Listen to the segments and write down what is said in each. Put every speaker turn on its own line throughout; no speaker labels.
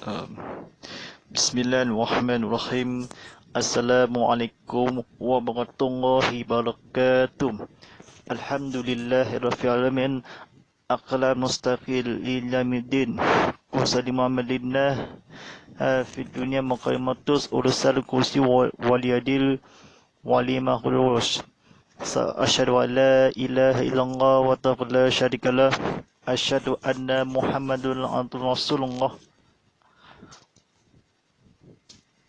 Um, Bismillahirrahmanirrahim. Assalamualaikum warahmatullahi wabarakatuh. Alhamdulillahirabbil alamin. Aqlam mustaqil ilamiddin. Wasali Muhammadillah fi dunia maqamatus ursal kursi waliyadil wali makhlus. Asyhadu an la ilaha illallah wa la syarikalah. Asyhadu anna Muhammadun rasulullah.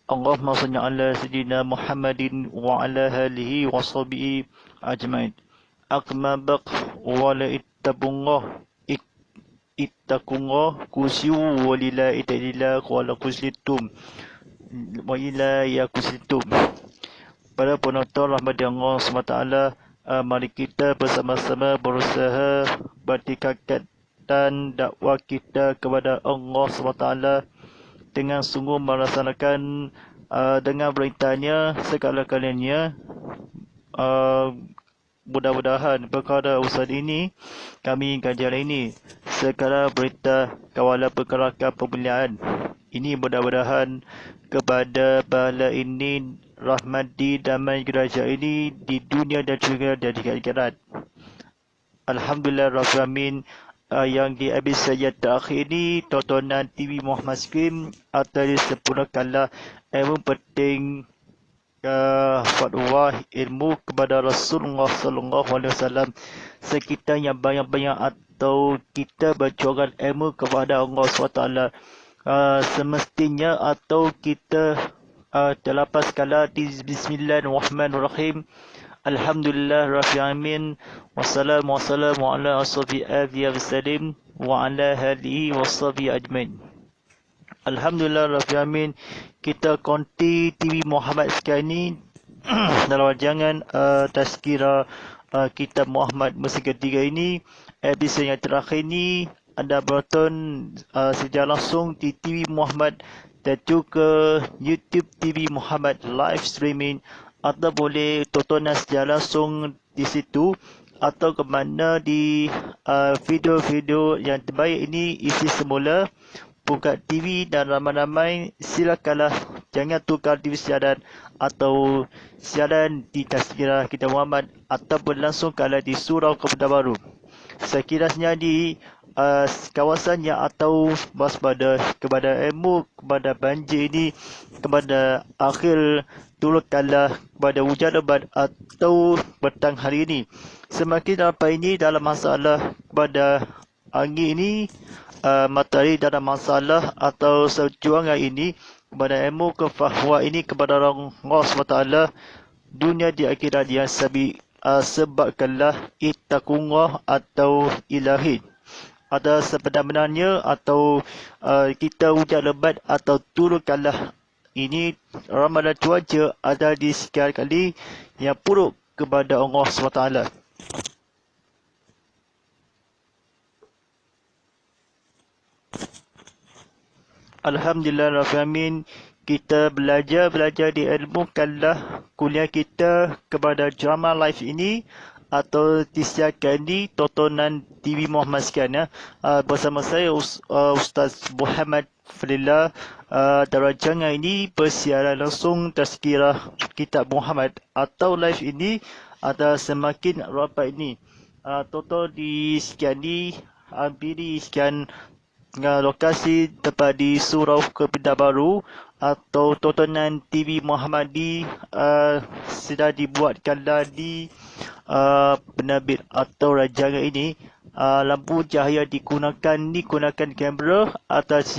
Allahumma salli ala sayyidina Muhammadin wa ala alihi wa sahbihi ajmain. Akma baq wa la ittaqullah kusiu wa lila italila wa la kuslitum wa ila ya kuslitum. Para penonton rahmat Allah SWT, mari kita bersama-sama berusaha bertingkatkan dakwah kita kepada Allah SWT dengan sungguh melaksanakan dengan perintahnya segala-galanya. Mudah-mudahan perkara usaha ini kami kajian ini segala perintah kawalan pergerakan pembelian ini mudah-mudahan kepada bala ini rahmat di damai gereja ini di dunia dan juga di akhirat. Alhamdulillah Rabbil Alamin. Yang di episod terakhir ini tontonan TV Muhammad Screen atau disempurnakanlah ilmu penting fatwa ilmu kepada Rasulullah sallallahu alaihi wasallam. Sekiranya banyak-banyak atau kita berjuang ilmu kepada Allah SWT, semestinya atau kita terlepas kala di Bismillahirrahmanirrahim. Alhamdulillah Rabbil Alamin. Wassalamu ala ashabi wasallim wa ala alihi washabihi ajmain. Alhamdulillah Rabbil Alamin. Kita konti TV Muhammad sekarang ni dalam rancangan tazkirah kitab Muhammad Musa ketiga ini, episod yang terakhir ni anda bertonton secara langsung di TV Muhammad dan juga YouTube TV Muhammad live streaming, atau boleh tontonan secara langsung di situ, atau ke mana di video-video yang terbaik ini isi semula. Buka TV dan ramai-ramai silakanlah, jangan tukar TV siaran atau siaran di tazkirah kita Muhammad ataupun langsung kalau di surau Kepada Baru. Sekiranya di kawasannya atau waspada kepada ilmu, kepada banjir ini, kepada akhir turunkanlah kepada hujan lebat atau petang hari ini. Semakin apa ini dalam masalah kepada angin ini, matahari dalam masalah atau sejuangan ini kepada ilmu kefahwa ini kepada Allah SWT, dunia di akhirat yang sebabkanlah ittaqullah atau ilahi. Ada sebenar-benarnya atau kita hujan lebat atau turunkanlah ini ramalan cuaca ada di sekian kali yang buruk kepada Allah SWT. Alhamdulillah Rabbil Alamin. Kita belajar di ilmu kallah kuliah kita kepada drama live ini atau disiarkan di tontonan TV Muhammad sekian bersama saya Ustaz Muhammad Fadillah. Rancangan ini bersiaran langsung tazkirah kitab Muhammad atau live ini ada semakin rapat ini. Total di sekian ni hampir sekian lokasi tempat di surau Kepada Baru atau tontonan TV Muhammadi sudah dibuatkanlah di penerbit atau rancangan ini. Lampu cahaya digunakan kamera atas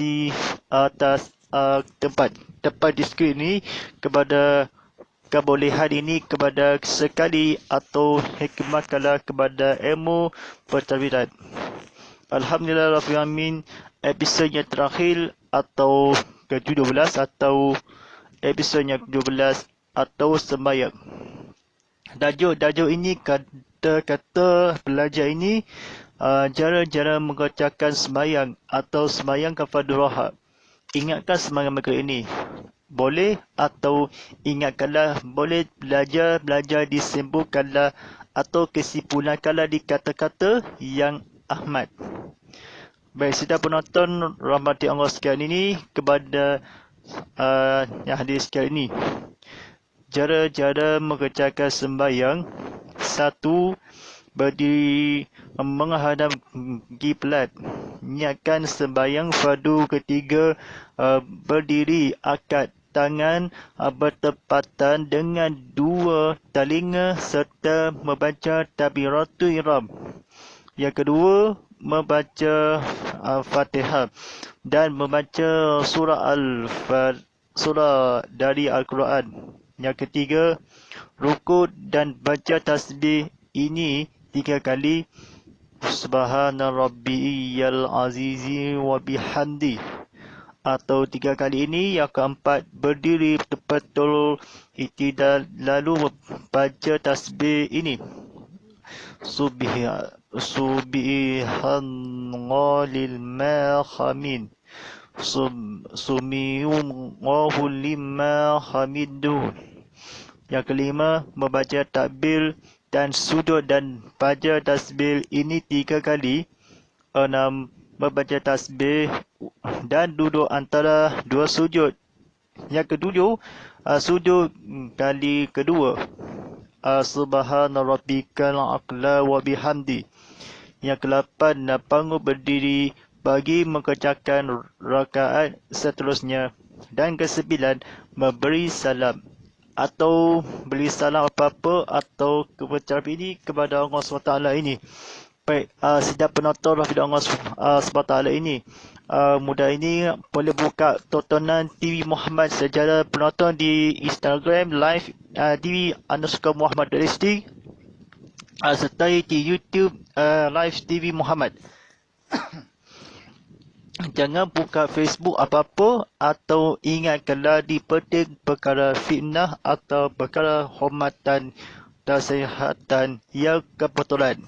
tempat di skrin ini kepada kebolehan ini kepada sekali atau hikmah kala kepada ilmu pentadbiran. Alhamdulillah Rabbil Alamin. Episod yang terakhir atau ke-17 atau episod yang ke-12 atau sembahyang. Tajuk ini kata belajar ini cara-cara mengerjakan sembahyang atau sembahyang kafadarah. Ingatkan sembahyang mereka ini. Boleh atau ingatkanlah, boleh belajar disimpulkanlah atau kesimpulankanlah di kata-kata yang Ahmad. Baik, sedang penonton rahmati Allah sekalian ini kepada yang hadir sekalian ini. Cara-cara mengerjakan sembahyang. 1. Berdiri menghadap kiblat. Niatkan sembahyang fardu. Ketiga, berdiri akad tangan bertepatan dengan dua telinga serta membaca takbiratul ihram. Yang kedua, membaca Fatihah dan membaca surah dari Al-Quran. Yang ketiga, rukuk dan baca tasbih ini 3 kali. Subhana rabbiyal azizi wa bihamdi. Atau 3 kali ini. Yang keempat, berdiri betul iktidal lalu baca tasbih ini. Subhanallahil mahamin. Sumiyullahu lima hamidun. Yang kelima, membaca takbir dan sujud dan baca tasbih ini 3 kali. 6. Membaca tasbih dan duduk antara 2 sujud. Yang ketujuh, sujud kali kedua. Subhana rabbikal a'la wa bihamdi. Yang ke-8, bangun berdiri bagi mengerjakan rakaat seterusnya. Dan ke-9, memberi salam atau beri salam apa-apa atau kepercayaan ini kepada Allah SWT ini. Baik, sedang penonton rahmat Allah SWT ini. Mudah ini boleh buka tontonan TV Muhammad secara penonton di Instagram live TV_Muhammad_Listi serta di YouTube live TV Muhammad. Jangan buka Facebook apa-apa atau ingatkanlah dipetik perkara fitnah atau perkara hormatan dan kesihatan yang kebetulan.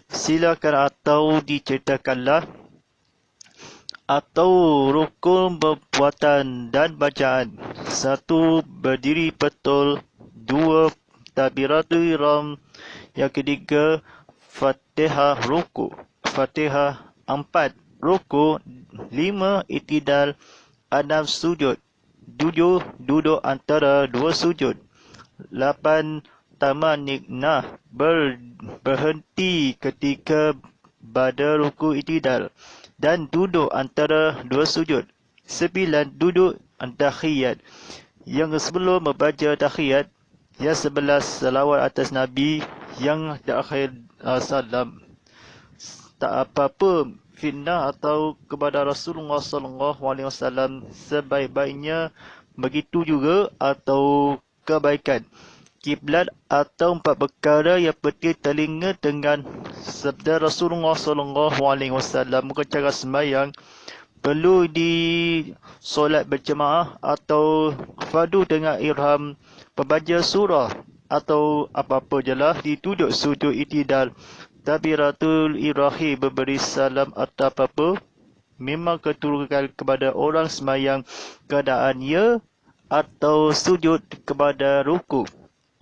Silakan atau diceritakanlah atau rukun perbuatan dan bacaan. 1. Berdiri betul. 2. Takbiratul ihram. Yang ketiga, Fatihah rukuk. Fatihah. 4. Rukuk. 5. Iktidal. 6. Sujud. 7. Duduk antara 2 sujud. 8. Tamannikah, berhenti ketika pada rukuk iktidal dan duduk antara 2 sujud. 9. Duduk tahiyat. Yang sebelum membaca tahiyat. Yang 11. Salawat atas Nabi. Yang terakhir salam. Tak apa-apa fitnah atau kepada Rasulullah SAW, sebaik-baiknya begitu juga atau kebaikan. Kiblat atau 4 perkara yang penting telinga dengan sabda Rasulullah SAW. Mengerjakan sembahyang perlu di solat berjemaah atau fardu dengan ihram, membaca surah atau apa-apa jelah duduk sujud iktidal, takbiratul ihram, memberi salam atau apa-apa. Memang keturunan kepada orang sembahyang keadaannya atau sujud kepada rukuk.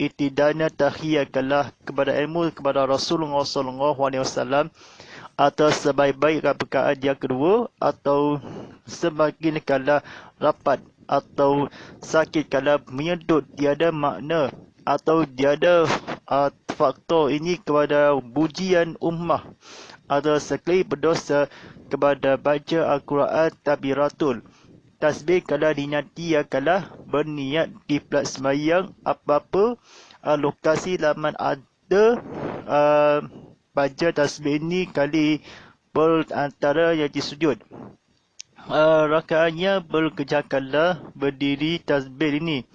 Iktidalnya tahiyatkanlah kepada ilmu kepada Rasulullah SAW atau sebaik-baik perkataan yang kedua atau semakin kala rapat atau sakit kala menyedut tiada makna atau tiada faktor ini kepada pujian ummah atau sekali berdosa kepada baca Al-Quran takbiratul tasbih kala diniati yang kala berniat di plat sembahyang apa-apa lokasi laman ada baca tasbih ini kali berantara yang disujud. Rakaatnya berkerjakanlah berdiri tasbih ini.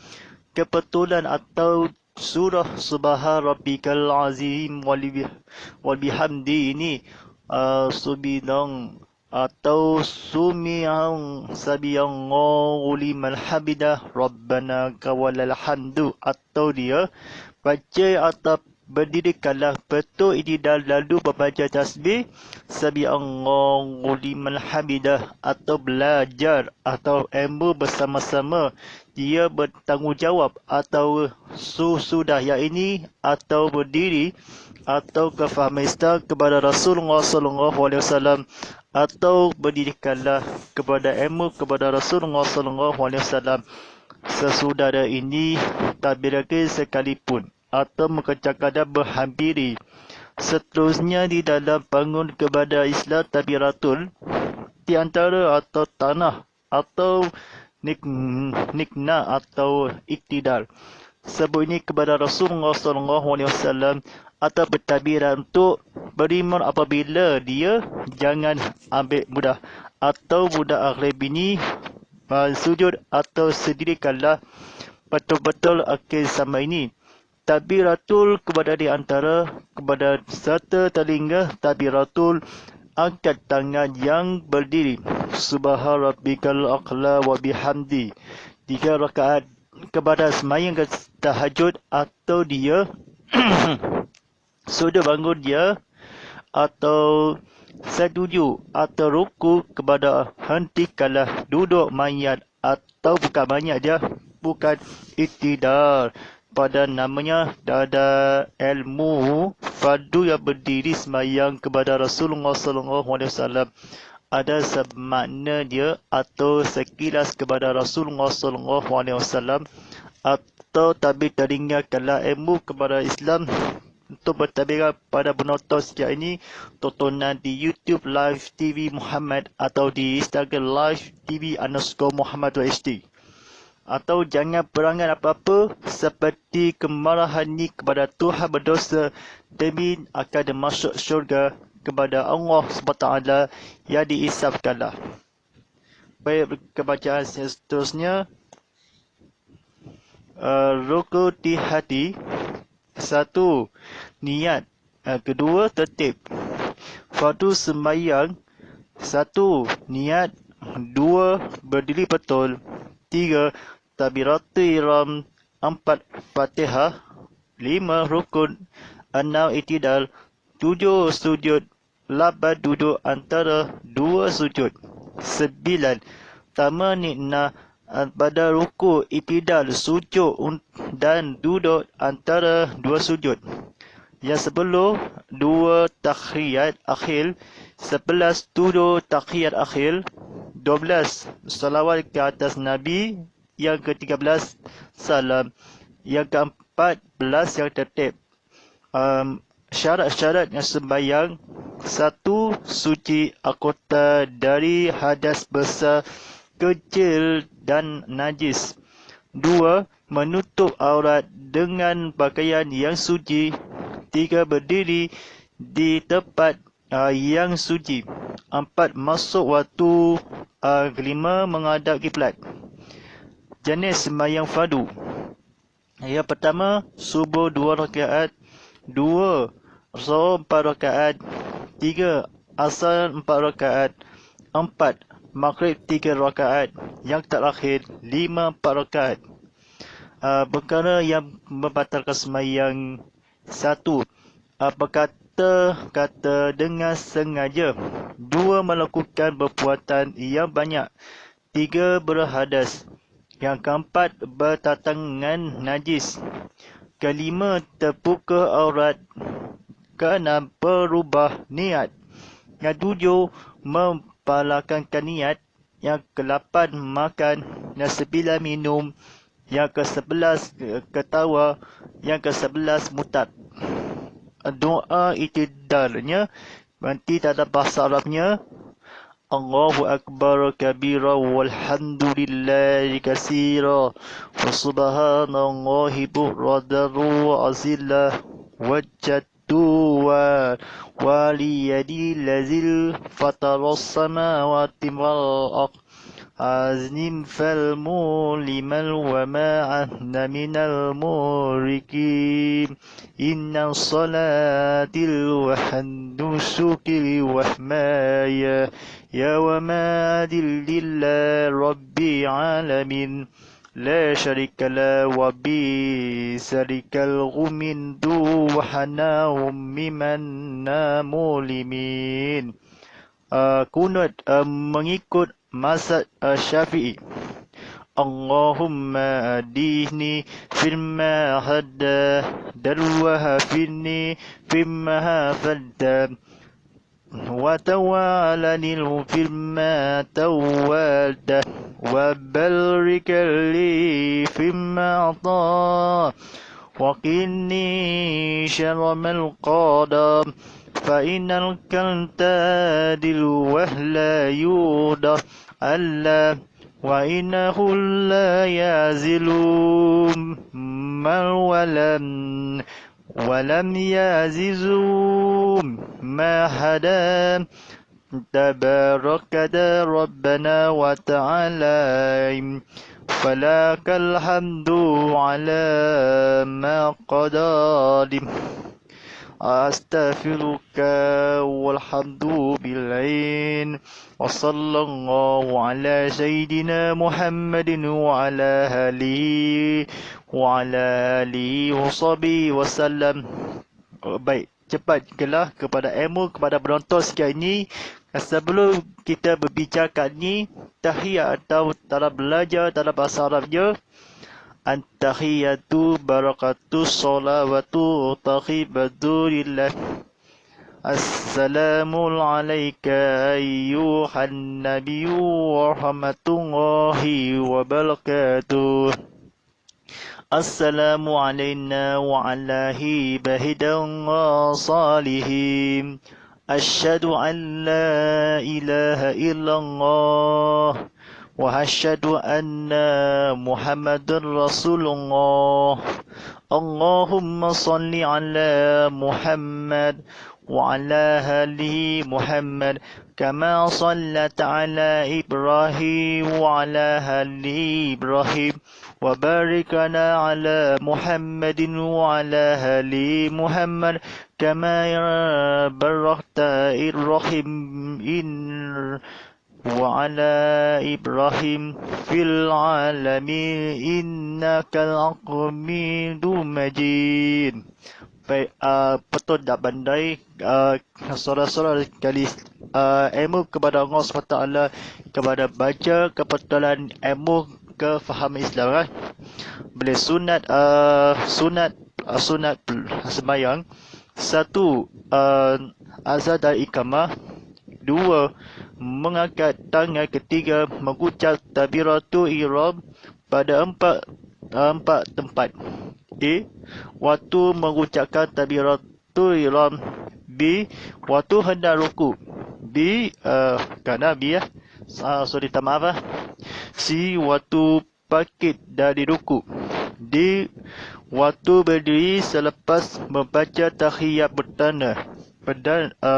Kebetulan atau surah Subhana rabbikal azim wal bihamdi ini subidang atau sumi'an sabiyallahu liman hamidah rabbana kawalal hamdu, atau dia baca atau berdirikanlah betul i'tidal lalu membaca tasbih sami Allahu liman hamidah atau belajar atau ilmu bersama-sama dia bertanggungjawab atau sudah yang ini atau berdiri atau kefahamistan kepada Rasulullah sallallahu alaihi wasallam atau berdirikanlah kepada ilmu kepada Rasulullah sallallahu alaihi wasallam sesudah ini takbirkan sekalipun atau mengerjakan dan berhampiri. Seterusnya di dalam bangun kepada Islam takbiratul di antara atau tanah atau nikna atau iktidal. Sebut ini kepada Rasulullah SAW atau bertakbiran untuk beriman apabila dia jangan ambil mudah atau budak akhlib ini sujud atau sedirikanlah betul-betul akhir sama ini. Takbiratul kepada di antara kepada serta telinga takbiratul angkat tangan yang berdiri subhana rabbikal a'la wa bihamdi 3 rakaat kepada sembahyang tahajud atau dia sudah bangun dia atau setuju atau ruku kepada hentikanlah duduk mayat atau bukan mayat dia bukan iktidal pada namanya ada ilmu fardu yang berdiri sembahyang kepada Rasulullah sallallahu alaihi wasallam ada semakna dia atau sekilas kepada Rasulullah sallallahu alaihi wasallam atau tabir teringatkanlah ilmu kepada Islam untuk bertabiran pada penonton sejak ini tontonan di YouTube Live TV Muhammad atau di Instagram Live TV _Muhammad HD. Atau jangan perangan apa-apa seperti kemarahan ini kepada Tuhan berdosa demi akan masuk syurga kepada Allah SWT yang diisapkanlah. Baik, kebacaan seterusnya. Rukun di hati. 1. Niat. 2. Tertib. Fardu sembahyang. 1. Niat. 2. Berdiri betul. 3. Takbiratul ihram. 4. Fatihah. 5. Rukun. 6. I'tidal. 7. Sujud. 8. Duduk antara 2 sujud. 9. Tamanina pada ruku, i'tidal, sujud dan duduk antara 2 sujud. Yang 10. 2. Tahiyat akhir. 11. Duduk tahiyat akhir. 12. Salawat ke atas Nabi. Yang ke-13 salam. Yang ke-14 yang tertib. Syarat-syarat yang sembahyang. 1. Suci anggota dari hadas besar, kecil dan najis. 2. Menutup aurat dengan pakaian yang suci. 3. Berdiri di tempat yang suci. 4. Masuk waktu. 5. Menghadap kiblat. Jenis sembahyang fardu. Yang pertama, subuh 2 rakaat. 2. Zuhur 4 rakaat. 3. Asar 4 rakaat. 4. Maghrib 3 rakaat. Yang terakhir 5 4 rakaat. Perkara yang membatalkan sembahyang. 1. Berkata-kata dengan sengaja. 2. Melakukan perbuatan yang banyak. 3. Berhadas. Yang keempat, bertatangan najis. Kelima, terbuka aurat. Keenam, berubah niat. Yang tujuh, mempalakankan niat. Yang ke-8, makan. Yang 9, minum. Yang ke-11, ketawa. Yang ke-11, mutad. Doa i'tidalnya nanti dalam bahasa Arabnya Allahu Akbar kabira walhamdulillahi katsira wa subhanallahi bukratan wa asila wajjatu wa waliyadil lazil fataras samawati wal ardh aznim fal mulimal wa ma'ahna minal murikin inna salatil wa handusukil wa hmaya ya wa madil lillah rabbi alamin لا شريك له وبذلك الغمند وحنا ممنا mulimin. Kunut mengikut mazhab Syafi'i. Allahumma adihni firma hadda dalwahafini firma fadda wa tawalani firma tawalda wa barikali firma ata wa qini syarramal qadam فإن الكنتادل وهلا يوضع ألا وإنه لا يزل من ولم يزز ما هدى تبارك ربنا وتعالى فلك الحمد على ما قدر أستغفرك والحمد بالعين وصلى الله على سيدنا محمد وعلى آله وصحبه وسلم. Baik, cepat kelah kepada ilmu, kepada penonton sekian ini. Sebelum kita berbicarakan ni, tahiyat atau dalam belajar dalam bahasa Arabnya, At-tahiyatu barakatuh salawatu takhibatu lillah. Assalamu alayka ayyuhan nabiyyu wa rahmatullahi wa barakatuh. Assalamu alayna wa ala ibadillahi wa salihin. Asyhadu an la ilaha illallah وأشهد أن محمد رسول الله. اللهم صل على محمد وعلى آل محمد كما صليت على إبراهيم وعلى آل إبراهيم وبارك على محمد وعلى آل محمد كما باركت إبراهيم وعلى إبراهيم في العالمين إنك الحميد مجيد. Baik, betul tak bandai saudara-saudara sekali, ilmu kepada Allah SWT, kepada baca kebetulan ilmu kefahaman Islam kan. Boleh sunat sembahyang. Satu, azan dan iqamah. Dua, mengangkat tangan. Ketiga, mengucap takbiratul ihram pada empat tempat. A, waktu mengucapkan takbiratul ihram. B, waktu hendak rukuk. B, kerana B sorry, tak maaf lah. C, waktu bangkit dari rukuk. D, waktu berdiri selepas membaca tahiyat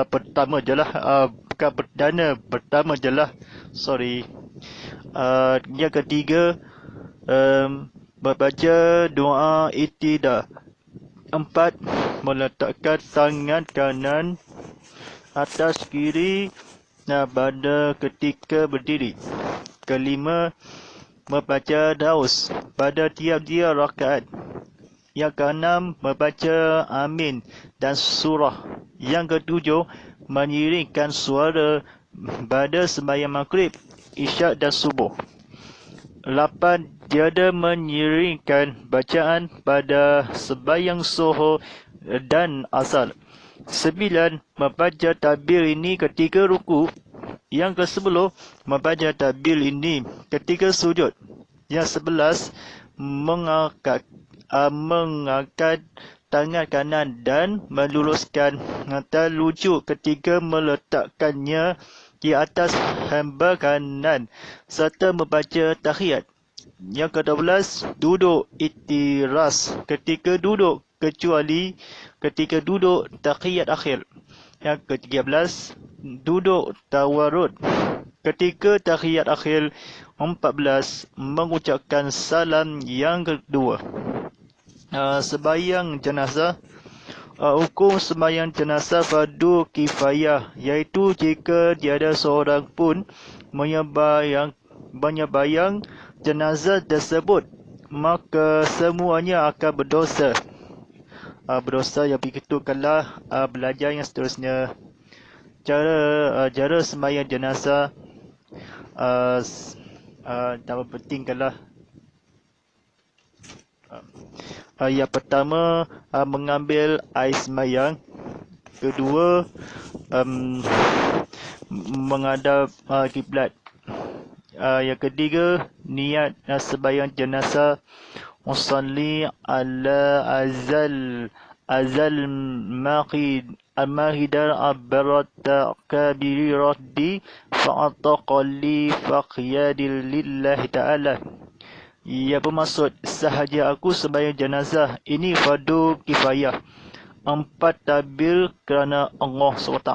pertama je lah, bukan perdana, pertama je lah, sorry. Yang ketiga, membaca doa iktida. 4, meletakkan tangan kanan atas kiri pada ketika berdiri. 5, membaca daus pada tiap-tiap rakaat. Yang ke-6, membaca amin dan surah. Yang ke-7, menyiringkan suara pada sembahyang maghrib, isyak dan subuh. 8, tiada menyiringkan bacaan pada sembahyang zuhur dan asar. 9, membaca takbir ini ketika ruku. Yang ke-10, membaca takbir ini ketika sujud. Yang 11, mengangkat tangan kanan dan meluruskan telunjuk ketika meletakkannya di atas hamba kanan serta membaca tahiyat. Yang ke-12, duduk iktiras ketika duduk kecuali ketika duduk tahiyat akhir. Yang ke-13, duduk tawarrud ketika tahiyat akhir. 14, mengucapkan salam yang kedua. Sembahyang jenazah. Hukum sembahyang jenazah fardu kifayah, iaitu jika tiada seorang pun menyebayang jenazah tersebut, maka semuanya akan berdosa. Berdosa yang begitukanlah belajar yang seterusnya. Cara sembahyang jenazah tak pentingkanlah. Yang pertama, mengambil air sembahyang. Kedua, menghadap kiblat. Yang ketiga, niat sembahyang jenazah. Usalli ala azal mahidar abbarat kabirati fa'ataqalli faqyadil lillahi ta'ala. Ia bermaksud, sahaja aku sembahyang jenazah, ini fardu kifayah. 4 tabir kerana Allah SWT.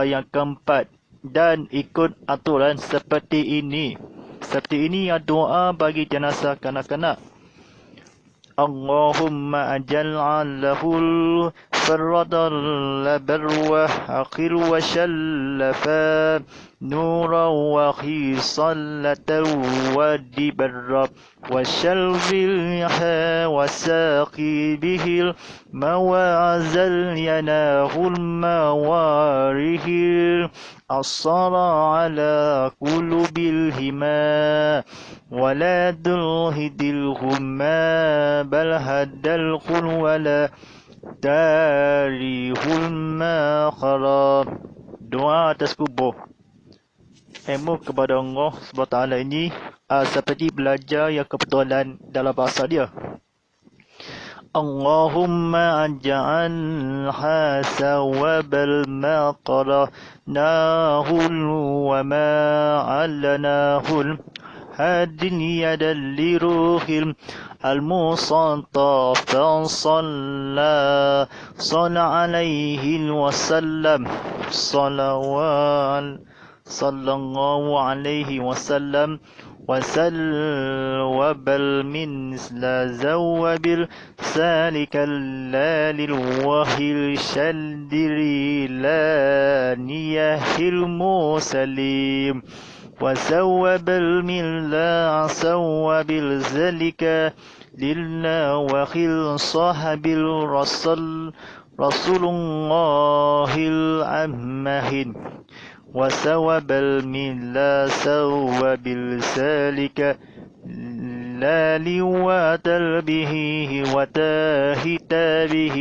Yang keempat, dan ikut aturan seperti ini. Seperti ini doa bagi jenazah kanak-kanak. Allahumma aj'al'alahul farradal barwa akhir wa shallafa nura wa khisallatan wa dibarra wa shalbil yaha wa saqi bihil mawa'azal yanahul mawarihil asara ala kulubil hima wala dulhidilhumma bal haddal khul wala tarihul makhara. Doa atas kubur. Ilmu kepada Allah SWT ini seperti belajar yang kebetulan dalam bahasa dia. Allahumma aj'alha sawabal ma qara'nahul wa ma 'allanahul هاديا لروح المصطفى صلى عليه وسلم صلى الله عليه وسلم وسلوب المثل زوب سالك اللال وهي الشدري لا نيه المسلم وسوب الملا سوب الزلك لله وخل صاحب الرسول رسول الله الأمهن وسوب الملا سوب السالك لا لواتل به وتاهت به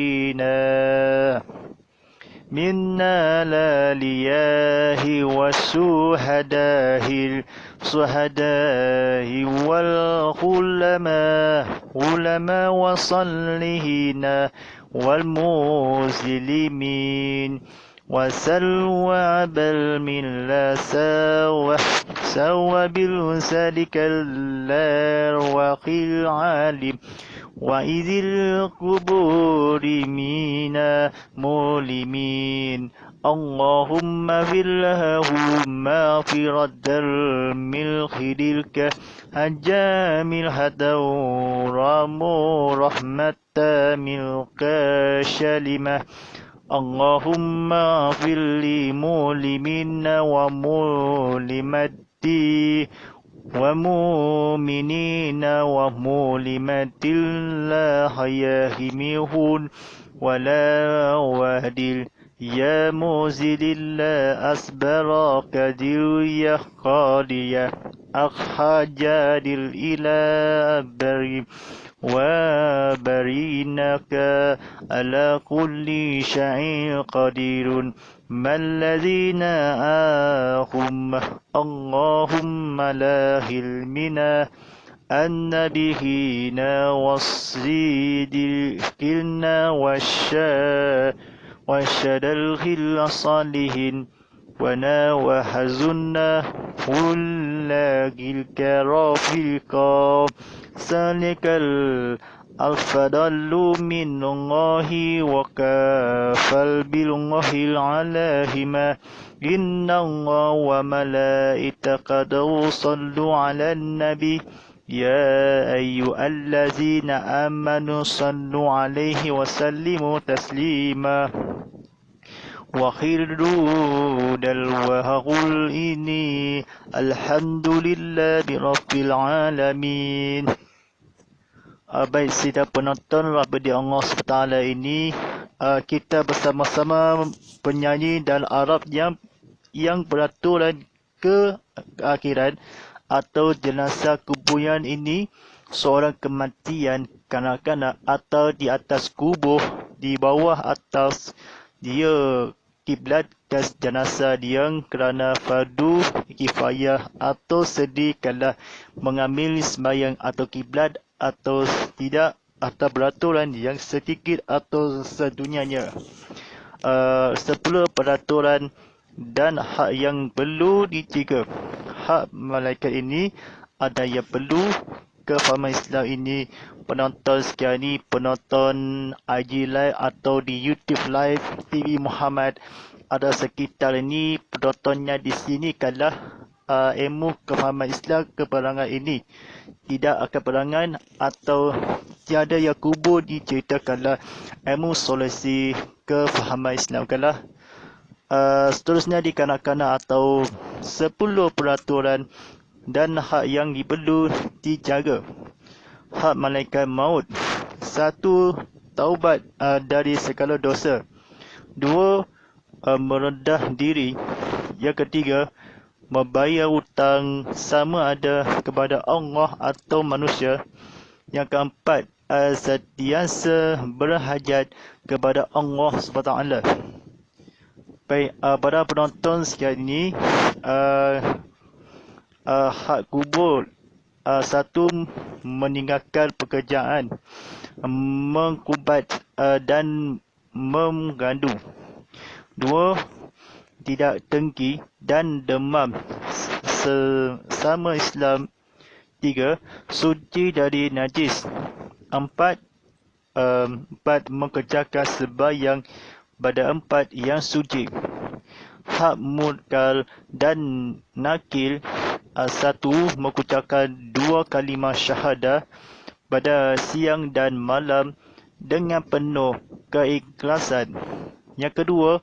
منا لا لياه والشهداء والعلماء وصلهين والمسلمين وسلوى بل من لا سوى بالسالك الأرواح العالم وإذ القبور منا مؤلمين اللهم اغفر لهم مغفرة من خيرك الجامل هدورام رحمة ملك شلمة اللهم اغفر لمؤلمين ومؤلمتي ومؤمنين ومؤلمات لا حياهمهن ولا وهدل يا موزل الله أسبر كدر يا قادية أخجاد الإله بري وبرينك على كل شيء قدير ما الذين آهم اللهم لا علمنا النبيين والصديقين والشدلخ الصالحين ونا وحزنا هلاك الكرافيق سالك الفضل من الله وكفل بالله العلاهما إن الله وملائكته صلوا على النبي يا أيها الذين آمنوا صلوا عليه وسلموا تسليما وخروا وهقل إني الحمد لله رب العالمين. Baik sidang penonton rahmati Allah SWT ini, kita bersama-sama penyanyi dan Arab yang beraturan ke akhirat atau jenazah kuburan ini seorang kematian kanak-kanak atau di atas kubur, di bawah atas dia kiblat dan jenazah dia kerana fardu kifayah atau sedih kalau mengambil sembahyang atau kiblat atau tidak, atau beraturan yang sedikit atau sedunianya. 10 peraturan dan hak yang perlu dijaga. Hak malaikat ini ada yang perlu kefahaman Islam ini. Penonton sekian ini, penonton IG Live atau di YouTube Live TV Muhammad, ada sekitar ini penontonnya di sini kalah ilmu kefahaman Islam keperangan ini. Tidak akan perangan atau tiada yang kubur diceritakanlah ilmu solusi kefahaman Islam kalah. Seterusnya di kanak-kanak atau 10 peraturan dan hak yang perlu dijaga. Hak malaikat maut. 1. Taubat dari segala dosa. 2. Merendah diri. Yang ketiga, membayar hutang sama ada kepada Allah atau manusia. Yang keempat, sentiasa berhajat kepada Allah SWT. Baik, para penonton sekalian ini, hak kubur. 1. Meninggalkan pekerjaan, mengkubat dan menggandung. 2. Tidak dengki dan demam sesama Islam. 3. Suci dari najis. 4. Mengerjakan sembahyang pada 4 yang suci. Hak munkar dan nakil. 1. Mengucapkan 2 kalimah syahadah pada siang dan malam dengan penuh keikhlasan. Yang kedua,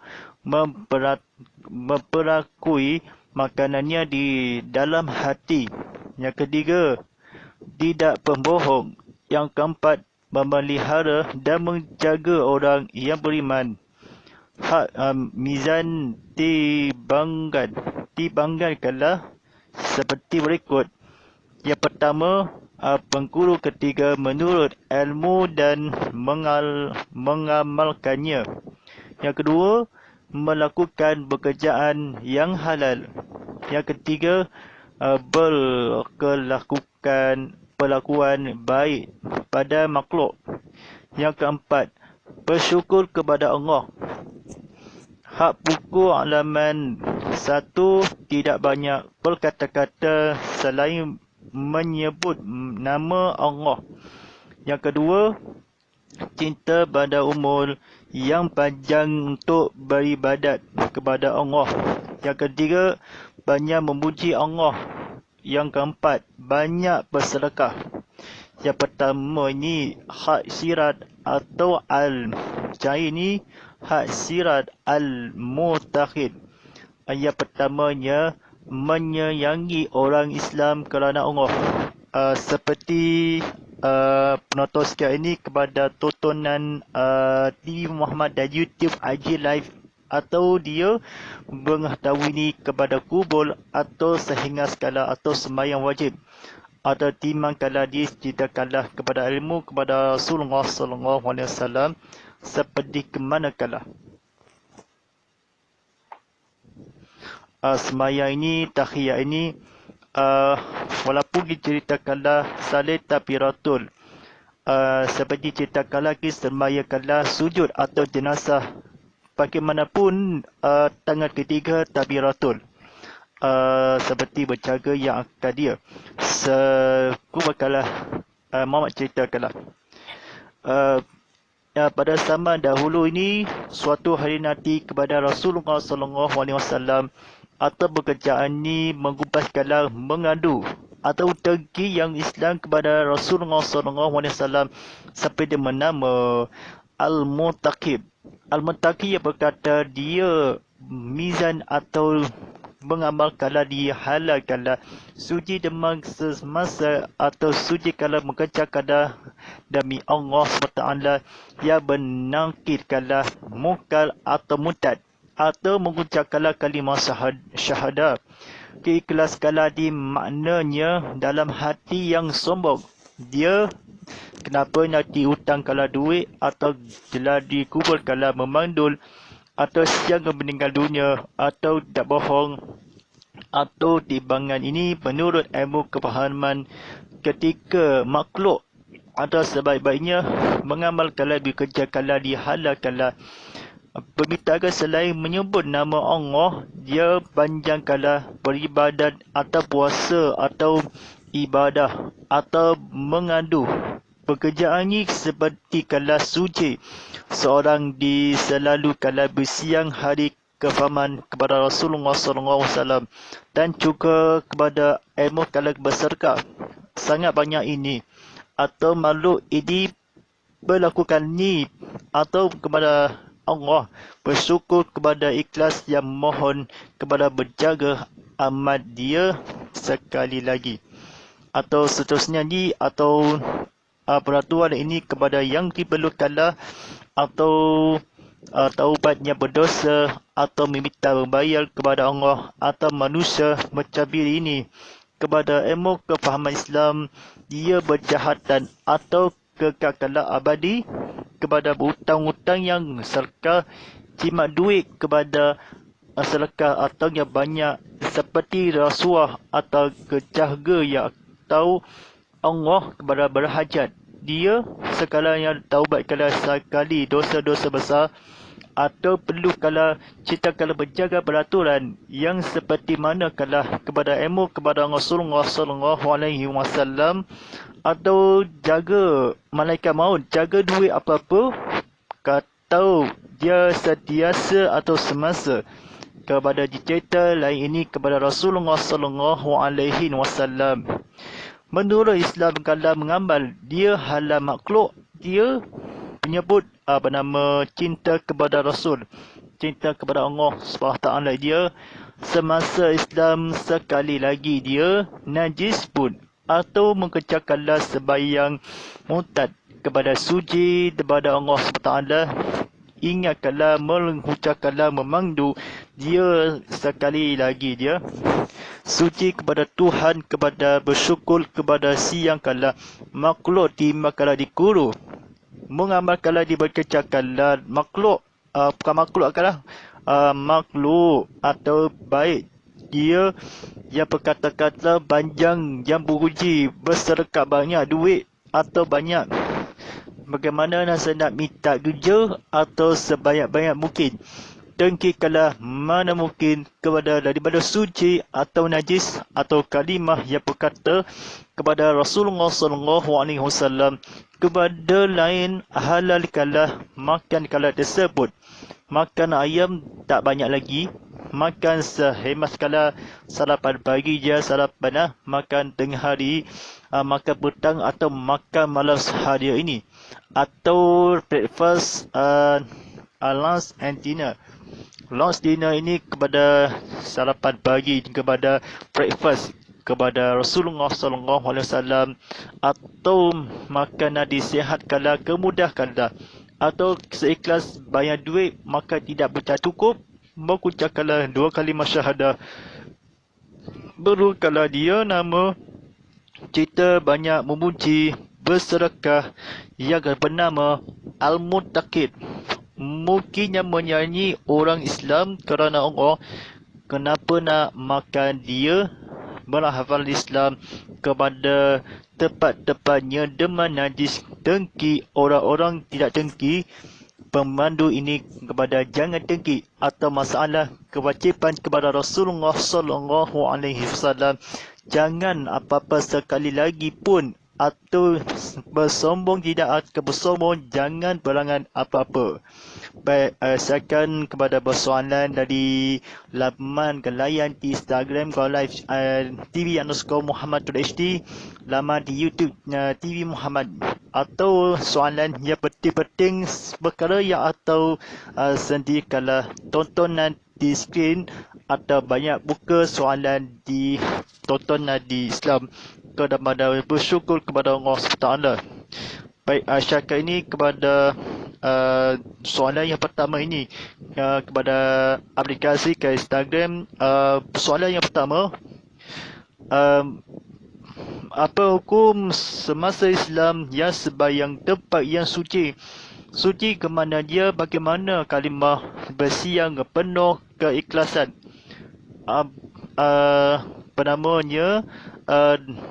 memperakui makanannya di dalam hati. Yang ketiga, tidak pembohong. Yang keempat, memelihara dan menjaga orang yang beriman. Hak mizan dibanggankanlah seperti berikut. Yang pertama, pengguru. Ketiga, menurut ilmu dan mengamalkannya. Yang kedua, melakukan pekerjaan yang halal. Yang ketiga, perlakuan baik pada makhluk. Yang keempat, bersyukur kepada Allah. Hak buku halaman 1. Tidak banyak berkata-kata selain menyebut nama Allah. Yang kedua, cinta pada umur yang panjang untuk beribadat kepada Allah. Yang ketiga, banyak memuji Allah. Yang keempat, banyak bersedekah. Yang pertama ini hak sirat atau al-jahil ini hak sirat al-mutakhid. Yang pertamanya, menyayangi orang Islam kerana Allah. Seperti penonton sekalian ini kepada tontonan TV Muhammad dan YouTube IG Live, atau dia mengetahui ini kepada kubur atau sehingga sekala atau sembahyang wajib, atau timang kala diceritakanlah kepada ilmu kepada Rasulullah SAW seperti ke manakala. Sembahyang ini, tahiyat ini, walaupun diceritakanlah salih takbiratul, seperti ceritakanlah sembahyangkanlah sujud atau jenazah, bagaimanapun tangan ketiga takbiratul, seperti berjaga yang akan dia. Bakalah Muhammad ceritakanlah. Pada zaman dahulu ini, suatu hari nanti kepada Rasulullah SAW, atau pekerjaan ini mengubahkanlah mengadu atau dengki yang Islam kepada Rasulullah SAW sampai dia menama Al-Mutaqib. Al-Muttaqi yang berkata dia mizan atau mengamal kala dia halal kala suci demang semasa atau suci kala mengejar kala demi Allah SWT yang benangkit kala mukal atau mutad atau mengucap kala kalimah syahadah. Keikhlas kala di maknanya dalam hati yang sombong. Dia kenapa nak diutang kala duit atau telah dikubur kala memandul atau siang meninggal dunia atau tak bohong atau timbangan ini menurut ilmu kepahaman ketika makhluk atau sebaik-baiknya mengamal kala bekerja kala dihalal kala permintaan selain menyebut nama Allah, dia panjang kala beribadat atau puasa atau ibadah atau mengadu. Pekerjaan ini seperti kala suci. Seorang di selalu kala bersiang hari kefahaman kepada Rasulullah SAW dan juga kepada ilmu kala berserka. Sangat banyak ini. Atau makhluk ini berlakukan ni atau kepada Allah bersyukur kepada ikhlas yang mohon kepada berjaga amat dia sekali lagi atau seterusnya ni atau peraturan ini kepada yang diperlukanlah atau taubatnya berdosa atau meminta membayar kepada Allah atau manusia mencabir ini kepada ilmu kefahaman Islam dia berjahatan atau kekekalan abadi kepada berhutang-hutang yang serka jimat duit kepada sedekah atau yang banyak seperti rasuah atau kejaga yang tahu Allah kepada berhajat. Dia sekala taubat kala sekali dosa-dosa besar atau perlu kala cita kala berjaga peraturan yang seperti mana kala kepada ilmu kepada Rasulullah SAW atau jaga malaikat maut, jaga duit apa-apa, kata dia sentiasa atau semasa kepada cerita lain ini kepada Rasulullah SAW. Menurut Islam kalau mengamal dia halal makhluk, dia menyebut cinta kepada Rasul, cinta kepada Allah SWT dia semasa Islam sekali lagi dia najis pun atau mengerjakanlah sebayang mutad kepada suci kepada Allah SWT. Ingatkanlah, mengucapkanlah, memandu dia sekali lagi dia suci kepada Tuhan, kepada bersyukur kepada siang kala makhluk timbangkanlah dikuru mengamalkanlah diberkerjakanlah makhluk bukan makhluk kalah makhluk atau baik dia yang berkata-kata panjang yang beruji bersedekah banyak duit atau banyak bagaimana nak minta kerja atau sebanyak-banyak mungkin dengkikanlah mana mungkin kepada daripada suci atau najis atau kalimah yang berkata kepada Rasulullah SAW kepada lain halalkanlah makan kala tersebut. Makan ayam tak banyak lagi, makan sehemat sekala sarapan pagi je, sarapan makan tengah hari, makan petang atau makan malam sehari ini atau breakfast, lunch and dinner. Lunch dinner ini kepada sarapan pagi, kepada breakfast kepada Rasulullah SAW atau makanan disihatkanlah, kemudahkanlah atau seikhlas banyak duit maka tidak cukup mengucapkanlah 2 kalimah syahadah berukala dia nama cerita banyak memuji bersedekah yang bernama Al-Muttaqid. Mungkin yang menyanyi orang Islam kerana Allah kenapa nak makan dia melahafal Islam kepada tempat-tempatnya deman najis dengki orang-orang tidak dengki pemandu ini kepada jangan dengki atau masalah kewajipan kepada Rasulullah SAW jangan apa-apa sekali lagi pun atau bersombong tidak bersombong jangan berangan apa-apa. Baik, saya akan kepada bersoalan dari laman layan di Instagram Go Live TV_Muhammad.hd, laman di YouTube TV Muhammad. atau soalan yang penting-penting perkara yang atau sendi kalau tontonan di skrin atau banyak buka soalan di tontonan di Islam kepada bersyukur kepada Allah SWT. Baik, syakir ini kepada soalan yang pertama ini kepada aplikasi ke Instagram. Soalan yang pertama, apa hukum semasa Islam yang sembahyang tempat yang suci? Suci ke mana dia, bagaimana kalimah bersiang penuh keikhlasan? Penamanya,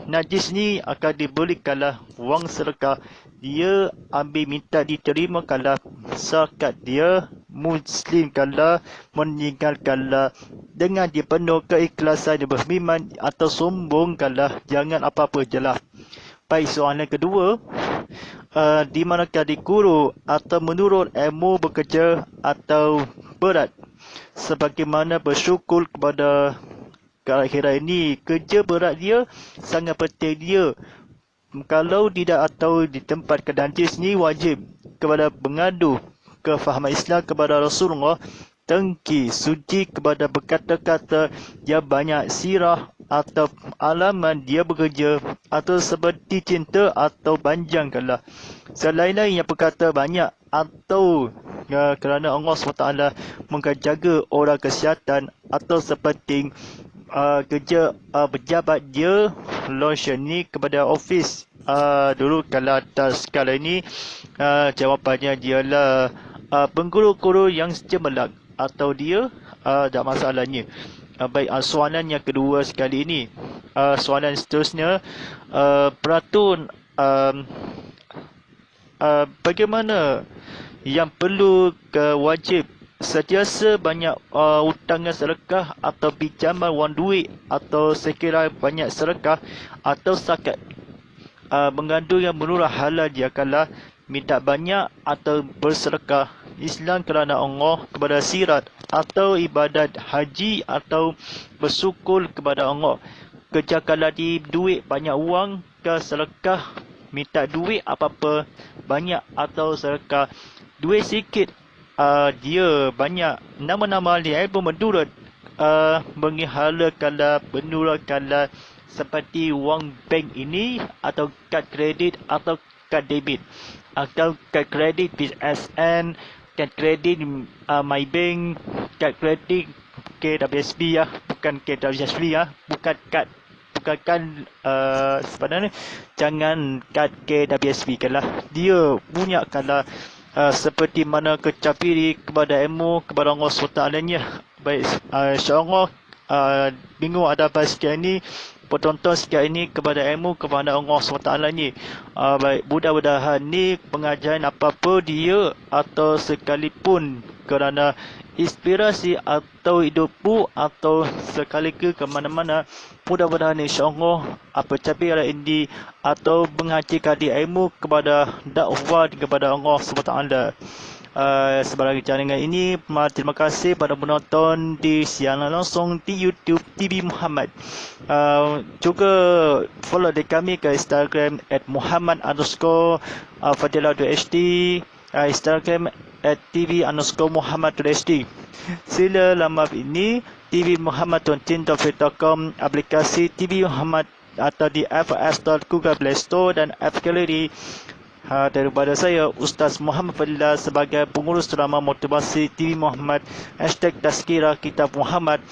najis ni akan diberikanlah wang sedekah. Dia ambil minta diterima kalau zakat dia, muslim kalau meninggalkanlah dengan dia penuh keikhlasan, dia beriman atau sombong kalau jangan apa-apa jelah. Baik, soalan kedua, di manakah di guru atau menurut ilmu bekerja atau berat? Sebagaimana bersyukur kepada keakhiran ini, kerja berat dia sangat penting dia. Kalau tidak atau di tempat kedantis ni wajib kepada mengadu kefahaman Islam kepada Rasulullah, tengki suci kepada berkata-kata yang banyak sirah atau alaman dia bekerja atau seperti cinta atau panjang kalau selain-lain yang berkata banyak atau kerana Allah SWT menjaga orang kesihatan atau seperti kerja pejabat dia launch ni kepada office. Dulu kalau atas skala ini jawapannya dialah pengguru-guru yang cemerlang atau dia tak masalahnya. Baik, soalan yang kedua sekali ini, soalan seterusnya, peraton bagaimana yang perlu wajib sentiasa banyak utangan sedekah atau pinjaman wang duit atau sekiranya banyak sedekah atau zakat mengandung yang menurut halal dia kalau minta banyak atau bersedekah Islam kerana Allah kepada sirat atau ibadat haji atau bersyukur kepada Allah. Kerja kalau di duit banyak wang ke sedekah, minta duit apa-apa banyak atau sedekah duit sikit, dia banyak nama-nama dia pun menurut menghalakanlah menurutkanlah seperti wang bank ini atau kad kredit atau kad debit atau kad kredit BSN, kad kredit MyBank, kad kredit KWSB bukan KWSB bukan kad, bukan kan sebenarnya jangan kad KWSB kalau dia punya kalau seperti mana kecapiri kepada ilmu kepada Allah SWT-nya. Baik, insyaAllah bingung ada apa sekian ini, penonton sekian ini kepada ilmu kepada Allah SWT-nya. Baik, mudah-mudahan ni pengajaran apa-apa dia atau sekalipun kerana inspirasi atau hidupmu atau sekali ke mana-mana, mudah-mudahan insyaAllah apa capai ini atau mengajarkan ilmu kepada dakwah kepada Allah SWT. Sebagai jaringan ini, terima kasih pada penonton di siaran langsung di YouTube TV Muhammad. Juga follow di kami ke Instagram @muhammad_fadilah.hd, Instagram @tv_muhammad.hd. Sila lama ini TV Muhammad.com, aplikasi TV Muhammad atau di App Store, Google Play Store dan App Gallery. Daripada saya, Ustaz Muhammad Fadilah sebagai pengurus drama motivasi TV Muhammad, #Tazkirah Kitab Muhammad,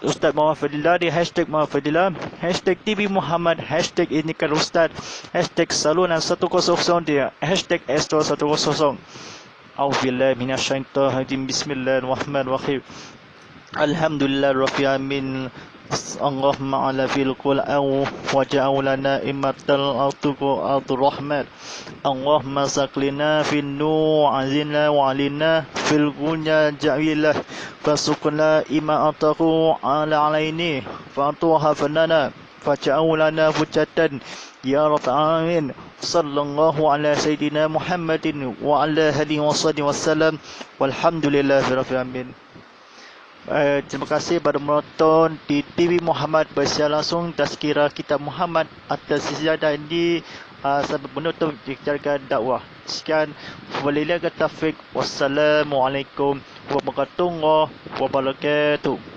Ustaz Muhammad Fadilah di Muhammad Fadilah, #TV Muhammad, #Inikal Ustaz, #Salunan 100 dia, #Astro 100. A'udzubillahi minasyaitonirrajim. Bismillahirrahmanirrahim. Alhamdulillah Rabbil Alamin. Allahumma ala fil Qur'an wa ja'alana imatal autur rahmat. Allahumma saklina fil nur azina wa alina fil gunya ja'ilah fasukna ima'atahu ala alaini fatuha fanana faja'alana hujatan ya rabbal alamin. Sallallahu ala sayyidina Muhammadin wa ala alihi wasallam walhamdulillahi rabbil alamin. Terima kasih pada menonton di TV Muhammad bersiar langsung Tazkirah Kitab Muhammad atas sejadah ini. Sampai penutup jalankan dakwah. Sekian, walillahi taufiq. Wassalamualaikum warahmatullahi wabarakatuh.